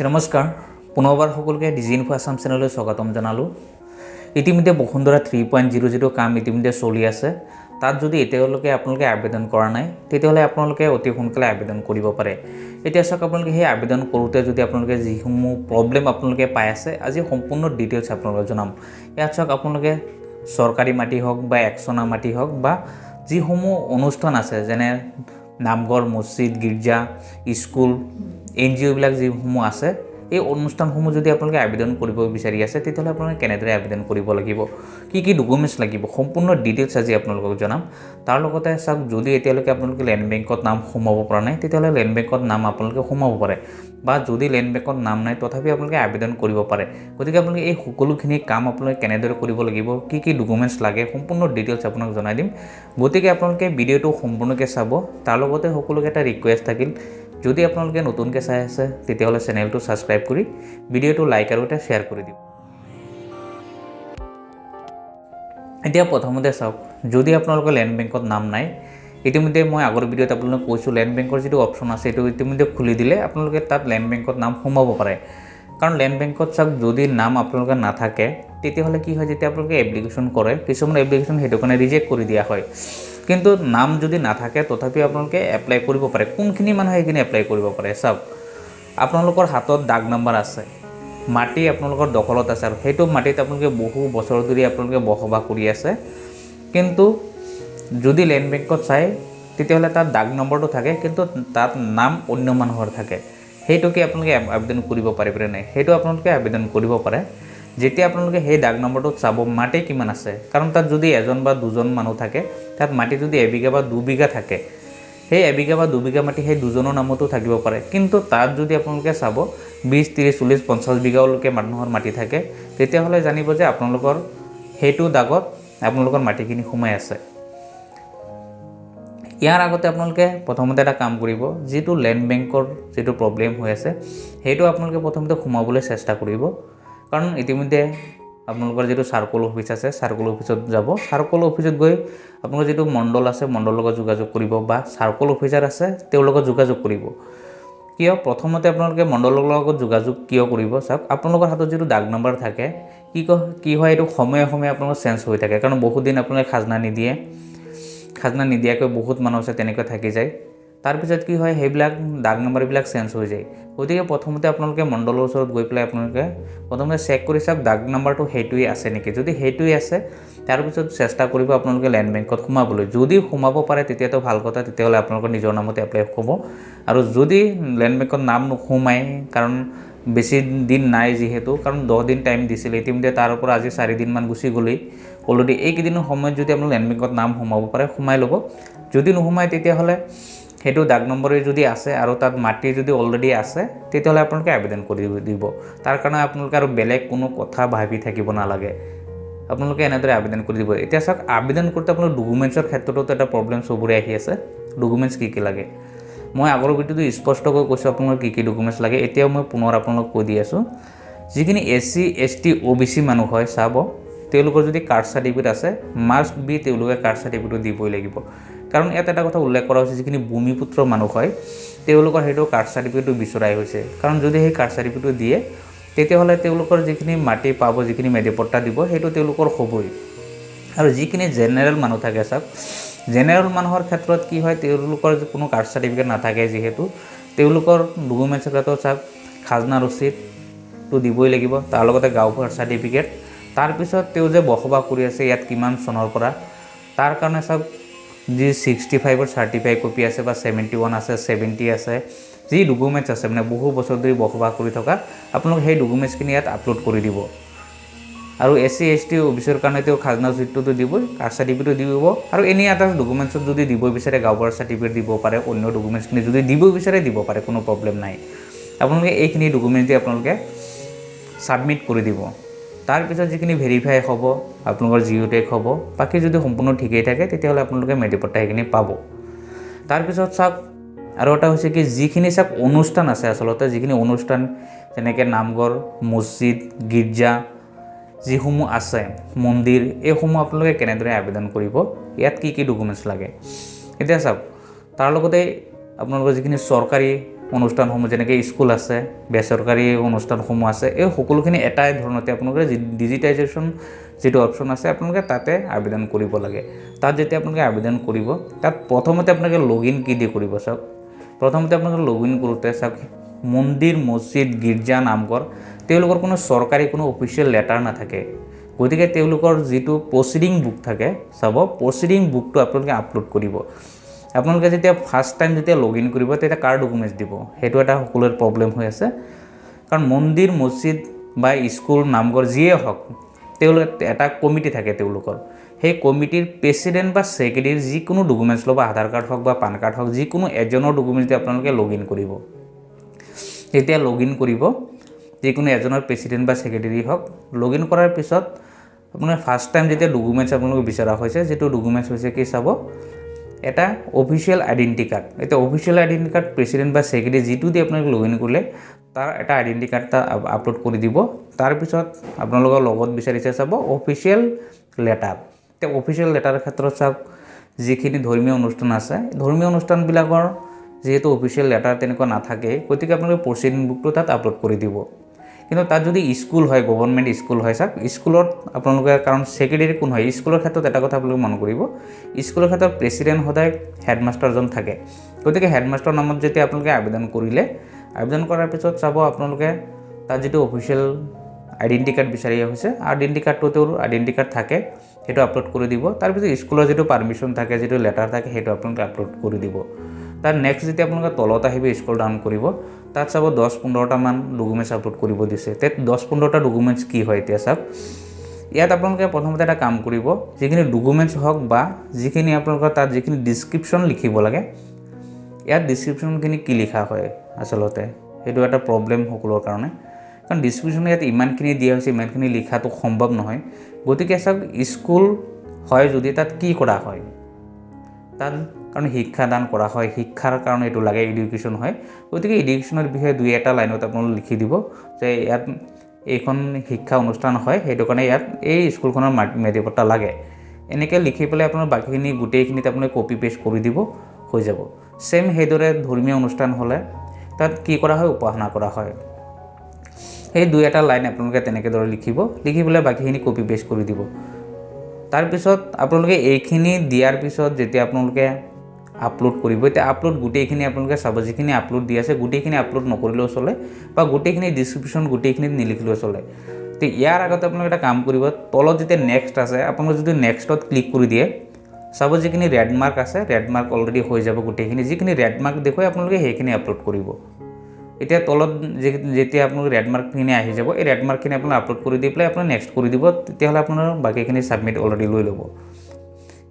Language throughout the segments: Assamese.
নমস্কাৰ পুনৰবাৰ সকলোকে ডিজি ইনফো আসাম চেনেললৈ স্বাগতম জনালোঁ। ইতিমধ্যে বসুন্ধৰা 3.00 কাম ইতিমধ্যে চলি আছে। তাত যদি এতিয়ালৈকে আপোনালোকে আবেদন কৰা নাই তেতিয়াহ'লে আপোনালোকে অতি সোনকালে আবেদন কৰিব পাৰে। এতিয়া চাওক আপোনালোকে সেই আবেদন কৰোঁতে যদি আপোনালোকে যিসমূহ প্ৰব্লেম আপোনালোকে পাই আছে আজি সম্পূৰ্ণ ডিটেইলছ আপোনালোকক জনাম। ইয়াত চাওক আপোনালোকে চৰকাৰী মাটি হওক বা একচনা মাটি হওক বা যিসমূহ অনুষ্ঠান আছে যেনে নামঘৰ, মছজিদ, গীৰ্জা, স্কুল, NGO বিলাক যিসমূহ আছে এই অনুষ্ঠানসমূহ যদি আপোনালোকে আবেদন কৰিব বিচাৰি আছে তেতিয়াহ'লে আপোনালোকে কেনেদৰে আবেদন কৰিব লাগিব, কি ডকুমেণ্টছ লাগিব সম্পূৰ্ণ ডিটেইলছ আজি আপোনালোকক জনাম। তাৰ লগতে চাওক যদি এতিয়ালৈকে আপোনালোকে লেণ্ড বেংকত নাম সোমাব পৰা নাই তেতিয়াহ'লে লেণ্ড বেংকত নাম আপোনালোকে সোমাব পাৰে, বা যদি লেণ্ড বেংকত নাম নাই তথাপি আপোনালোকে আবেদন কৰিব পাৰে। গতিকে আপোনালোকে এই সকলোখিনি কাম আপোনালোকে কেনেদৰে কৰিব লাগিব, কি ডকুমেণ্টছ লাগে সম্পূৰ্ণ ডিটেইলছ আপোনাক জনাই দিম। গতিকে আপোনালোকে ভিডিঅ'টো সম্পূৰ্ণকৈ চাব। তাৰ লগতে সকলোকে এটা ৰিকুৱেষ্ট থাকিল, যদি আপোনালোকে নতুনকৈ চাই আছে তেতিয়াহ'লে চেনেলটো ছাবস্ক্ৰাইব কৰি ভিডিঅ'টো লাইক আৰু এটা শ্বেয়াৰ কৰি দিব। এতিয়া প্ৰথমতে চাওক, যদি আপোনালোকৰ লেণ্ড বেংকত নাম নাই, ইতিমধ্যে মই আগৰ ভিডিঅ'ত আপোনালোকক কৈছোঁ লেণ্ড বেংকৰ যিটো অপশ্যন আছে এইটো ইতিমধ্যে খুলি দিলে আপোনালোকে তাত লেণ্ড বেংকত নাম সোমাব পাৰে। কাৰণ লেণ্ড বেংকত চাওক যদি নাম আপোনালোকৰ নাথাকে তেতিয়াহ'লে কি হয়, যেতিয়া আপোনালোকে এপ্লিকেশ্যন কৰে কিছুমান এপ্লিকেশ্যন সেইটো কাৰণে ৰিজেক্ট কৰি দিয়া হয়। কিন্তু নাম যদি নাথাকে তথাপি আপোনালোকে এপ্লাই কৰিব পাৰে। কোনখিনি মানুহে সেইখিনি এপ্লাই কৰিব পাৰে চাওক, আপোনালোকৰ হাতত ডাক নম্বৰ আছে, মাটি আপোনালোকৰ দখলত আছে আৰু সেইটো মাটিত আপোনালোকে বহু বছৰ ধৰি আপোনালোকে বসবাস কৰি আছে, কিন্তু যদি লেণ্ড বেংকত চাই তেতিয়াহ'লে তাত ডাক নম্বৰটো থাকে কিন্তু তাত নাম অন্য মানুহৰ থাকে। সেইটোকে আপোনালোকে আবেদন কৰিব পাৰিবনে নাই সেইটো আপোনালোকে আবেদন কৰিব পাৰে। যেতিয়া আপোনালোকে সেই ডাক নম্বৰটোত চাব মাটি কিমান আছে, কাৰণ তাত যদি এজন বা দুজন মানুহ থাকে, তাত মাটি যদি এবিঘা বা দুবিঘা থাকে, সেই এবিঘা বা দুবিঘা মাটি সেই দুজনৰ নামতো থাকিব পাৰে। কিন্তু তাত যদি আপোনালোকে চাব 20, 30, 40, 50 বিঘালৈকে মানুহৰ মাটি থাকে তেতিয়াহ'লে জানিব যে আপোনালোকৰ সেইটো দাগত আপোনালোকৰ মাটিখিনি সোমাই আছে। ইয়াৰ আগতে আপোনালোকে প্ৰথমতে এটা কাম কৰিব, যিটো লেণ্ড বেংকৰ যিটো প্ৰব্লেম হৈ আছে সেইটো আপোনালোকে প্ৰথমতে সোমাবলৈ চেষ্টা কৰিব। কাৰণ ইতিমধ্যে আপোনালোকৰ যিটো চাৰ্কল অফিচ আছে চাৰ্কল অফিচত যাব, চাৰ্কল অফিচত গৈ আপোনালোকৰ যিটো মণ্ডল আছে মণ্ডলৰ লগত যোগাযোগ কৰিব বা চাৰ্কল অফিচাৰ আছে তেওঁৰ লগত যোগাযোগ কৰিব। কিয় প্ৰথমতে আপোনালোকে মণ্ডলৰ লগত যোগাযোগ কিয় কৰিব, চাওক আপোনালোকৰ হাতত যিটো ডাক নম্বৰ থাকে কি হয় এইটো সময়ে সময়ে আপোনালোকৰ চেঞ্জ হৈ থাকে। কাৰণ বহুত দিন আপোনালোকে খাজনা নিদিয়াকৈ বহুত মানুহ আছে তেনেকৈ থাকি যায়। তাৰপিছত কি হয় সেইবিলাক ডাক নম্বৰবিলাক চেঞ্জ হৈ যায়। গতিকে প্ৰথমতে আপোনালোকে মণ্ডলৰ ওচৰত গৈ পেলাই আপোনালোকে প্ৰথমতে চেক কৰি চাওক ডাক নম্বৰটো সেইটোৱে আছে নেকি। যদি সেইটোৱে আছে তাৰপিছত চেষ্টা কৰিব আপোনালোকে লেণ্ড বেংকত সোমাবলৈ। যদি সোমাব পাৰে তেতিয়াতো ভাল কথা, তেতিয়াহ'লে আপোনালোকৰ নিজৰ নামতে এপ্লাই হ'ব। আৰু যদি লেণ্ড বেংকত নাম নোসোমায়, কাৰণ বেছি দিন নাই যিহেতু, কাৰণ 10 দিন টাইম দিছিলে ইতিমধ্যে তাৰ পৰা আজি 4 দিনমান গুচি গ'লেই অলৰেডি। এইকেইদিনৰ সময়ত যদি আপোনালোকে লেণ্ড বেংকত নাম সোমাব পাৰে সোমাই ল'ব। যদি নোসোমায় তেতিয়াহ'লে সেইটো ডাক নম্বৰে যদি আছে আৰু তাত মাটি যদি অলৰেডি আছে তেতিয়াহ'লে আপোনালোকে আবেদন কৰি দিব। তাৰ কাৰণে আপোনালোকে আৰু বেলেগ কোনো কথা ভাবি থাকিব নালাগে, আপোনালোকে এনেদৰে আবেদন কৰি দিব। এতিয়া চাওক আবেদন কৰোঁতে আপোনালোকৰ ডকুমেণ্টছৰ ক্ষেত্ৰতো এটা প্ৰব্লেম চবৰে আহি আছে। ডকুমেণ্টছ কি লাগে মই আগৰ ভিডিঅ'টো স্পষ্টকৈ কৈছোঁ আপোনালোকৰ কি ডকুমেণ্টছ লাগে। এতিয়াও মই পুনৰ আপোনালোকক কৈ দি আছোঁ, যিখিনি SC, ST, OBC মানুহ হয় চাব, তেওঁলোকৰ যদি কাষ্ট চাৰ্টিফিকেট আছে মাষ্ট বি তেওঁলোকে কাষ্ট চাৰ্টিফিকেটটো দিবই লাগিব। কাৰণ ইয়াত এটা কথা উল্লেখ কৰা হৈছে, যিখিনি ভূমিপুত্ৰ মানুহ হয় তেওঁলোকৰ সেইটো কাষ্ট চাৰ্টিফিকেটটো বিচৰাই হৈছে। কাৰণ যদি সেই কাষ্ট চাৰ্টিফিকেটটো দিয়ে তেতিয়াহ'লে তেওঁলোকৰ যিখিনি মাটি পাব, যিখিনি মেডিপট্টা দিব সেইটো তেওঁলোকৰ হ'বই। আৰু যিখিনি জেনেৰেল মানুহ থাকে চাওক, জেনেৰেল মানুহৰ ক্ষেত্ৰত কি হয়, তেওঁলোকৰ কোনো কাষ্ট চাৰ্টিফিকেট নাথাকে যিহেতু তেওঁলোকৰ ডকুমেণ্টছৰ ক্ষেত্ৰত চাওক খাজনা ৰচিদটো দিবই লাগিব, তাৰ লগতে গাঁওবুঢ়াৰ চাৰ্টিফিকেট, তাৰপিছত তেওঁ যে বসবাস কৰি আছে ইয়াত কিমান চনৰ পৰা, তাৰ কাৰণে চাওক যি 65ৰ চাৰ্টিফাই কপি আছে বা 71 আছে 70 আছে, যি ডকুমেণ্টছ আছে মানে বহু বছৰ ধৰি বসবাস কৰি থকা আপোনালোকে সেই ডকুমেণ্টছখিনি ইয়াত আপলোড কৰি দিব। আৰু SC, ST, OBCৰ কাৰণে তেওঁ খাজনা ৰচিদটোতো দিবই, কাষ্ট চাৰ্টিফিকেটটো দিব। আৰু এনি এটা ডকুমেণ্টছত যদি দিব বিচাৰে গাঁওবুঢ়াৰ চাৰ্টিফিকেট দিব পাৰে, অন্য ডকুমেণ্টছখিনি যদি দিব বিচাৰে দিব পাৰে, কোনো প্ৰব্লেম নাই। আপোনালোকে এইখিনি ডকুমেণ্ট দি আপোনালোকে ছাবমিট কৰি দিব। তাৰপিছত যিখিনি ভেৰিফাই হ'ব আপোনালোকৰ জিঅ'টেক হ'ব, বাকী যদি সম্পূৰ্ণ ঠিকেই থাকে তেতিয়াহ'লে আপোনালোকে মেডিপট্টা সেইখিনি পাব। তাৰপিছত চাওক আৰু এটা হৈছে কি, যিখিনি চাওক অনুষ্ঠান আছে আচলতে যিখিনি অনুষ্ঠান যেনেকৈ নামঘৰ, মছজিদ, গীৰ্জা যিসমূহ আছে, মন্দিৰ, এইসমূহ আপোনালোকে কেনেদৰে আবেদন কৰিব, ইয়াত কি ডকুমেণ্টছ লাগে। এতিয়া চাওক তাৰ লগতে আপোনালোকৰ যিখিনি চৰকাৰী অনুষ্ঠানসমূহ যেনেকৈ স্কুল আছে, বেচৰকাৰী অনুষ্ঠানসমূহ আছে, এই সকলোখিনি এটাই ধৰণতে আপোনালোকে ডিজিটাইজেশ্যন যিটো অপশ্যন আছে আপোনালোকে তাতে আবেদন কৰিব লাগে। তাত যেতিয়া আপোনালোকে আবেদন কৰিব, তাত প্ৰথমতে আপোনালোকে লগইন কি দি কৰিব চাওক। প্ৰথমতে আপোনালোকে লগইন কৰোঁতে চাওক, মন্দিৰ, মছজিদ, গীৰ্জা, নামঘৰ তেওঁলোকৰ কোনো চৰকাৰী কোনো অফিচিয়েল লেটাৰ নাথাকে। গতিকে তেওঁলোকৰ যিটো প্ৰচিডিং বুক থাকে, চাব প্ৰচিডিং বুকটো আপোনালোকে আপলোড কৰিব। আপোনালোকে যেতিয়া ফাৰ্ষ্ট টাইম যেতিয়া লগইন কৰিব তেতিয়া কাৰ ডকুমেণ্টছ দিব, সেইটো এটা সকলোৰে প্ৰব্লেম হৈ আছে। কাৰণ মন্দিৰ, মছজিদ বা স্কুল, নামঘৰ যিয়ে হওক, তেওঁলোকে এটা কমিটি থাকে তেওঁলোকৰ। সেই কমিটিৰ প্ৰেচিডেণ্ট বা ছেক্ৰেটাৰীৰ যিকোনো ডকুমেণ্টছ ল'ব, আধাৰ কাৰ্ড হওক বা পান কাৰ্ড হওক, যিকোনো এজনৰ ডকুমেণ্টছ দি আপোনালোকে লগইন কৰিব। যেতিয়া লগইন কৰিব, যিকোনো এজনৰ প্ৰেচিডেণ্ট বা ছেক্ৰেটাৰী হওক, লগইন কৰাৰ পিছত আপোনাৰ ফাৰ্ষ্ট টাইম যেতিয়া ডকুমেণ্টছ আপোনালোকে বিচৰা হৈছে, যিটো ডকুমেণ্টছ হৈছে কি চাব, এটা অফিচিয়েল আইডেণ্টি কাৰ্ড। এতিয়া অফিচিয়েল আইডেণ্টি কাৰ্ড প্ৰেচিডেণ্ট বা ছেক্ৰেটাৰী যিটো দি আপোনালোকে লগইন কৰিলে তাৰ এটা আইডেণ্টি কাৰ্ড এটা আপলোড কৰি দিব। তাৰপিছত আপোনালোকৰ লগত বিচাৰিছে চাব অফিচিয়েল লেটাৰ। এতিয়া অফিচিয়েল লেটাৰৰ ক্ষেত্ৰত চাওক, যিখিনি ধৰ্মীয় অনুষ্ঠান আছে, ধৰ্মীয় অনুষ্ঠানবিলাকৰ যিহেতু অফিচিয়েল লেটাৰ তেনেকুৱা নাথাকে, গতিকে আপোনালোকে প্ৰচিডিং বুকটো তাত আপলোড কৰি দিব। কিন্তু তাত যদি স্কুল হয়, গভৰ্ণমেণ্ট স্কুল হয়, চাওক স্কুলত আপোনালোকে, কাৰণ ছেক্ৰেটাৰী কোন হয়, স্কুলৰ ক্ষেত্ৰত এটা কথা আপোনালোকে মন কৰিব, স্কুলৰ ক্ষেত্ৰত প্ৰেচিডেণ্ট সদায় হেডমাষ্টাৰজন থাকে। গতিকে হেডমাষ্টাৰৰ নামত যেতিয়া আপোনালোকে আবেদন কৰিলে, আবেদন কৰাৰ পিছত চাব আপোনালোকে তাত যিটো অফিচিয়েল আইডেণ্টি কাৰ্ড বিচাৰি হৈছে, আইডেণ্টি কাৰ্ডটো তেওঁৰ আইডেণ্টি কাৰ্ড থাকে, সেইটো আপলোড কৰি দিব। তাৰপিছত স্কুলৰ যিটো পাৰ্মিশ্যন থাকে, যিটো লেটাৰ থাকে, সেইটো আপোনালোকে আপলোড কৰি দিব। তাৰ নেক্সট যেতিয়া আপোনালোকে তলত আহিব, স্ক্ৰল ডাউন কৰিব, তাত চাব 10-15টামান ডকুমেণ্টছ আপলোড কৰিব দিছে। তাত 10-15টা ডকুমেণ্টছ কি হয় এতিয়া চাওক। ইয়াত আপোনালোকে প্ৰথমতে এটা কাম কৰিব, যিখিনি ডকুমেণ্টছ হওক বা যিখিনি আপোনালোকৰ তাত যিখিনি ডিছক্ৰিপশ্যন লিখিব লাগে, ইয়াত ডিছক্ৰিপশ্যনখিনি কি লিখা হয় আচলতে সেইটো এটা প্ৰব্লেম সকলোৰ কাৰণে। কাৰণ ডিছক্ৰিপশ্যন ইয়াত ইমানখিনি দিয়া হৈছে, ইমানখিনি লিখাটো সম্ভৱ নহয়। গতিকে চাওক, স্কুল হয় যদি তাত কি কৰা হয়, তাত কাৰণ শিক্ষাদান কৰা হয়, শিক্ষাৰ কাৰণে এইটো লাগে, এডুকেশ্যন হয়। গতিকে এডুকেশ্যনৰ বিষয়ে 2-এটা লাইনত আপোনালোকে লিখি দিব যে ইয়াত এইখন শিক্ষা অনুষ্ঠান হয়, সেইটো কাৰণে ইয়াত এই স্কুলখনৰ মেডিপট্টা লাগে। এনেকৈ লিখি পেলাই আপোনাৰ বাকীখিনি গোটেইখিনিত আপুনি কপি পেষ্ট কৰি দিব, হৈ যাব। ছেম সেইদৰে ধৰ্মীয় অনুষ্ঠান হ'লে তাত কি কৰা হয়, উপাসনা কৰা হয়। সেই 2-এটা লাইন আপোনালোকে তেনেকৈ দৰে লিখিব, লিখি পেলাই বাকীখিনি কপি পেষ্ট কৰি দিব। তাৰপিছত আপোনালোকে এইখিনি দিয়াৰ পিছত যেতিয়া আপোনালোকে আপলোড কৰিব, এতিয়া আপলোড গোটেইখিনি আপোনালোকে চাব, যিখিনি আপলোড দি আছে গোটেইখিনি আপলোড নকৰিলেও চলে বা গোটেইখিনি ডিছক্ৰিপশ্যন গোটেইখিনিত নিলিখিলেও চলে। তো ইয়াৰ আগতে আপোনালোকে এটা কাম কৰিব, তলত যেতিয়া নেক্সট আছে, আপোনালোকে যদি নেক্সটত ক্লিক কৰি দিয়ে, চাব যিখিনি ৰেড মাৰ্ক আছে, ৰেড মাৰ্ক অলৰেডি হৈ যাব গোটেইখিনি। যিখিনি ৰেড মাৰ্ক দেখুৱাই আপোনালোকে সেইখিনি আপলোড কৰিব। এতিয়া তলত যেতিয়া আপোনালোকে ৰেড মাৰ্কখিনি আহি যাব, এই ৰেড মাৰ্কখিনি আপোনালোকে আপলোড কৰি দি পেলাই আপুনি নেক্সট কৰি দিব, তেতিয়াহ'লে আপোনাৰ বাকীখিনি ছাবমিট অলৰেডি লৈ ল'ব।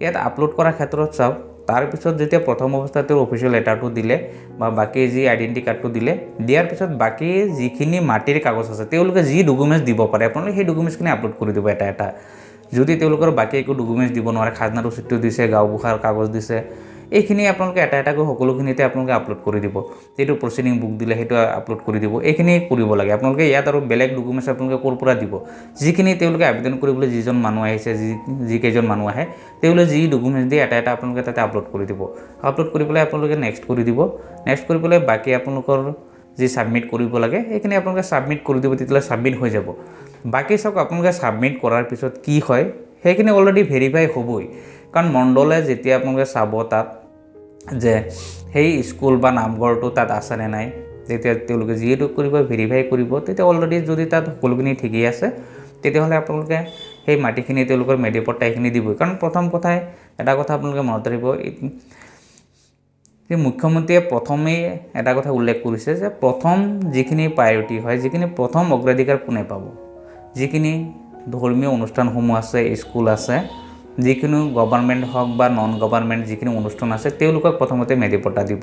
ইয়াত আপলোড কৰাৰ ক্ষেত্ৰত চাওক, তাৰপিছত যেতিয়া প্ৰথম অৱস্থাত তেওঁৰ অফিচিয়েল লেটাৰটো দিলে বা বাকী যি আইডেণ্টি কাৰ্ডটো দিলে, দিয়াৰ পিছত বাকী যিখিনি মাটিৰ কাগজ আছে, তেওঁলোকে যি ডকুমেণ্টছ দিব পাৰে আপোনালোকে সেই ডকুমেণ্টছখিনি আপলোড কৰি দিব এটা এটা। যদি তেওঁলোকৰ বাকী একো ডকুমেণ্টছ দিব নোৱাৰে, খাজনা ৰচিদটো দিছে, গাঁওবুঢ়াৰ কাগজ দিছে, এইখিনি আপোনালোকে এটা এটাকৈ সকলোখিনিতে আপোনালোকে আপলোড কৰি দিব। যিটো প্ৰচিডিং বুক দিলে সেইটো আপলোড কৰি দিব, এইখিনি কৰিব লাগে আপোনালোকে। ইয়াত আৰু বেলেগ ডকুমেণ্টছ আপোনালোকে ক'ৰ পৰা দিব, যিখিনি তেওঁলোকে আবেদন কৰিবলৈ যিজন মানুহ আহিছে, যিকেইজন মানুহ আহে, তেওঁলোকে যি ডকুমেণ্টছ দিয়ে এটা এটা আপোনালোকে তাতে আপলোড কৰি দিব। আপলোড কৰি পেলাই আপোনালোকে নেক্সট কৰি দিব। নেক্সট কৰি পেলাই বাকী আপোনালোকৰ যি ছাবমিট কৰিব লাগে সেইখিনি আপোনালোকে ছাবমিট কৰি দিব, তেতিয়াহ'লে ছাবমিট হৈ যাব। বাকী চাওক, আপোনালোকে ছাবমিট কৰাৰ পিছত কি হয়, সেইখিনি অলৰেডি ভেৰিফাই হ'বই। কাৰণ মণ্ডলে যেতিয়া আপোনালোকে চাব তাত যে সেই স্কুল বা নামঘৰটো তাত আছেনে নাই, তেতিয়া তেওঁলোকে যিহেতু কৰিব ভেৰিফাই কৰিব, তেতিয়া অলৰেডি যদি তাত সকলোখিনি ঠিকেই আছে, তেতিয়াহ'লে আপোনালোকে সেই মাটিখিনি তেওঁলোকৰ মেডিপট্টা এইখিনি দিবই। কাৰণ প্ৰথম কথাই এটা কথা আপোনালোকে মনত ৰাখিব, যে মুখ্যমন্ত্ৰীয়ে প্ৰথমেই এটা কথা উল্লেখ কৰিছে যে প্ৰথম যিখিনি প্ৰায়ৰিটি হয়, যিখিনি প্ৰথম অগ্ৰাধিকাৰ কোনে পাব, যিখিনি ধৰ্মীয় অনুষ্ঠানসমূহ আছে, স্কুল আছে, যিকোনো গভৰ্ণমেণ্ট হওক বা নন গভৰ্ণমেণ্ট যিখিনি অনুষ্ঠান আছে, তেওঁলোকক প্ৰথমতে মেডিপট্টা দিব।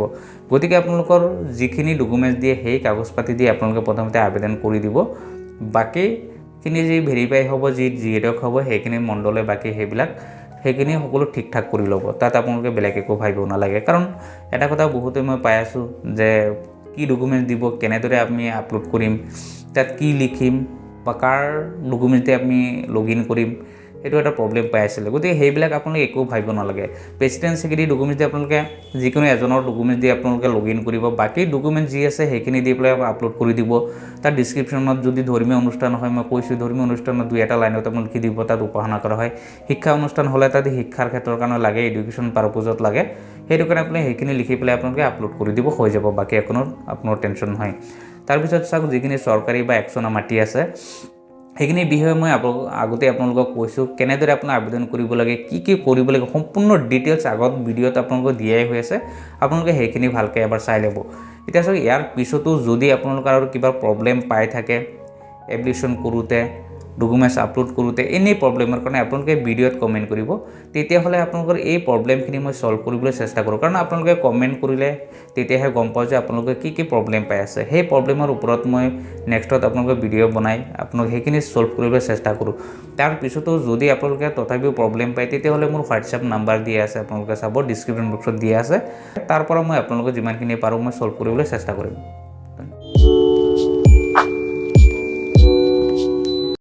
গতিকে আপোনালোকৰ যিখিনি ডকুমেণ্টছ দিয়ে সেই কাগজ পাতি দি আপোনালোকে প্ৰথমতে আবেদন কৰি দিব। বাকীখিনি যি ভেৰিফাই হ'ব, যিহেতু হ'ব, সেইখিনি মণ্ডলে বাকী সেইখিনি সকলো ঠিক ঠাক কৰি ল'ব। তাত আপোনালোকে বেলেগ একো ভাবিব নালাগে। কাৰণ এটা কথা বহুতে মই পাই আছোঁ যে কি ডকুমেণ্টছ দিব, কেনেদৰে আমি আপলোড কৰিম, তাত কি লিখিম বা কাৰ ডকুমেণ্টতে আমি লগ ইন কৰিম, সেইটো এটা প্ৰব্লেম পাই আছিলে। গতিকে সেইবিলাক আপোনালোকে একো ভাবিব নালাগে। প্ৰেচিডেণ্ট ছেক্ৰেটাৰী ডকুমেণ্টছ দি আপোনালোকে যিকোনো এজনৰ ডকুমেণ্টছ দি আপোনালোকে লগ ইন কৰিব, বাকী ডকুমেণ্ট যি আছে সেইখিনি দি পেলাই আপলোড কৰি দিব। তাৰ ডিছক্ৰিপশ্যনত যদি ধৰ্মীয় অনুষ্ঠান হয়, মই কৈছোঁ ধৰ্মীয় অনুষ্ঠানত 2-এটা লাইনত আপোনালোকে লিখি দিব তাত উপাসনা কৰা হয়। শিক্ষা অনুষ্ঠান হ'লে তাত শিক্ষাৰ ক্ষেত্ৰৰ কাৰণে লাগে, এডুকেশ্যন পাৰপ'জত লাগে, সেইটো কাৰণে আপুনি সেইখিনি লিখি পেলাই আপোনালোকে আপলোড কৰি দিব, হৈ যাব। বাকী একোনো আপোনাৰ টেনশ্যন নহয়। তাৰপিছত চাওক, যিখিনি চৰকাৰী বা একচনা মাটি আছে সেইখিনি বিষয়ে মই আগতে আপোনালোকক কৈছোঁ, কেনেদৰে আপোনাৰ আবেদন কৰিব লাগে, কি কৰিব লাগে, সম্পূৰ্ণ ডিটেইলছ আগত ভিডিঅ'ত আপোনালোকক দিয়াই হৈ আছে। আপোনালোকে সেইখিনি ভালকৈ এবাৰ চাই ল'ব। এতিয়া চাওক, ইয়াৰ পিছতো যদি আপোনালোকৰ আৰু কিবা প্ৰব্লেম পাই থাকে এপ্লিকেশ্যন কৰোঁতে, ডকুমেণ্টছ আপলোড কৰোঁতে, এনেই প্ৰব্লেমৰ কাৰণে আপোনালোকে ভিডিঅ'ত কমেণ্ট কৰিব। তেতিয়াহ'লে আপোনালোকৰ এই প্ৰব্লেমখিনি মই ছল্ভ কৰিবলৈ চেষ্টা কৰোঁ। কাৰণ আপোনালোকে কমেণ্ট কৰিলে তেতিয়াহে গম পাওঁ যে আপোনালোকে কি প্ৰব্লেম পাই আছে। সেই প্ৰব্লেমৰ ওপৰত মই নেক্সটত আপোনালোকে ভিডিঅ' বনাই আপোনালোকে সেইখিনি ছল্ভ কৰিবলৈ চেষ্টা কৰোঁ। তাৰপিছতো যদি আপোনালোকে তথাপিও প্ৰব্লেম পায়, তেতিয়াহ'লে মোৰ হোৱাটছএপ নাম্বাৰ দিয়া আছে, আপোনালোকে চাব, ডিছক্ৰিপশ্যন বক্সত দিয়া আছে। তাৰ পৰা মই আপোনালোকে যিমানখিনি পাৰোঁ মই ছল্ভ কৰিবলৈ চেষ্টা কৰিম।